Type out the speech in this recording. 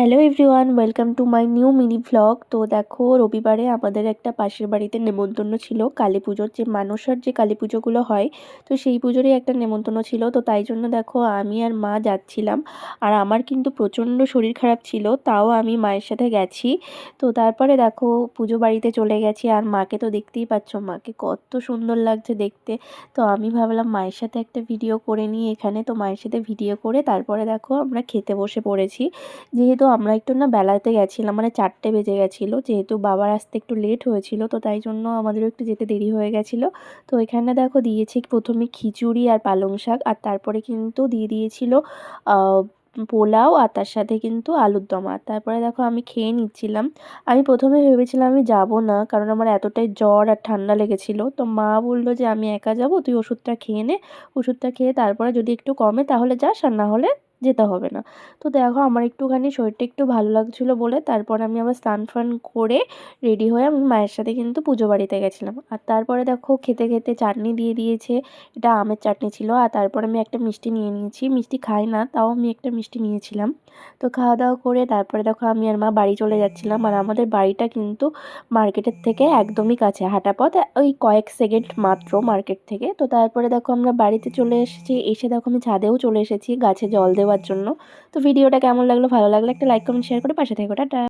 Hello everyone, welcome to my new mini vlog. তো দেখো, রবিবারে আমাদের একটা পাশের বাড়িতে নেমন্তন্ন ছিল কালী পুজোর, যে মানসার যে কালী পুজোগুলো হয়, তো সেই পুজোরই একটা নেমন্তন্ন ছিল। তো তাই জন্য দেখো আমি আর মা যাচ্ছিলাম। আর আমার কিন্তু প্রচণ্ড শরীর খারাপ ছিল, তাও আমি মায়ের সাথে গেছি। তো তারপরে দেখো পুজো বাড়িতে চলে গেছি, আর মাকে তো দেখতেই পাচ্ছ, মাকে কত সুন্দর লাগছে দেখতে। তো আমি ভাবলাম মায়ের সাথে একটা ভিডিও করে নিই এখানে। তো মায়ের সাথে ভিডিও করে তারপরে দেখো আমরা খেতে বসে পড়েছি। যেহেতু আমরা একটু না বেলাতে গেছিলাম, মানে 4টে বেজে গেছিলো, যেহেতু বাবার আসতে একটু লেট হয়েছিল, তো তাই জন্য আমাদেরও একটু যেতে দেরি হয়ে গেছিলো। তো এখানে দেখো দিয়েছি প্রথমে খিচুড়ি আর পালং শাক, আর তারপরে কিন্তু দিয়ে দিয়েছিল পোলাও, আর তার সাথে কিন্তু আলুর দম। আর তারপরে দেখো আমি খেয়ে নিচ্ছিলাম। আমি প্রথমে ভেবেছিলাম আমি যাব না, কারণ আমার এতটাই জ্বর আর ঠান্ডা লেগেছিল। তো মা বলল যে আমি একা যাব, তুই ওষুধটা খেয়ে নে, ওষুধটা খেয়ে তারপরে যদি একটু কমে তাহলে যাস, আর না হলে যেতে হবে না। তো দেখো আমার একটুখানি শরীরটা একটু ভালো লাগছিলো বলে তারপর আমি আবার স্নান ফান করে রেডি হয়ে আমি মায়ের সাথে কিন্তু পুজো বাড়িতে গেছিলাম। আর তারপরে দেখো খেতে খেতে চাটনি দিয়ে দিয়েছে, এটা আমের চাটনি ছিল। আর তারপর আমি একটা মিষ্টি নিয়ে নিয়েছি, মিষ্টি খাই না তাও আমি একটা মিষ্টি নিয়েছিলাম। তো খাওয়া দাওয়া করে তারপরে দেখো আমি আর মা বাড়ি চলে যাচ্ছিলাম। আর আমাদের বাড়িটা কিন্তু মার্কেটের থেকে একদমই কাছে, হাঁটা পথ ওই কয়েক সেকেন্ড মাত্র মার্কেট থেকে। তো তারপরে দেখো আমরা বাড়িতে চলে এসেছি, এসে দেখো আমি ছাদেও চলে এসেছি গাছে জল দেওয়ার জন্য। তো ভিডিওটা কেমন লাগলো, ভালো লাগলে একটা লাইক কমেন্ট শেয়ার করে পাশে থেকো। টাটা।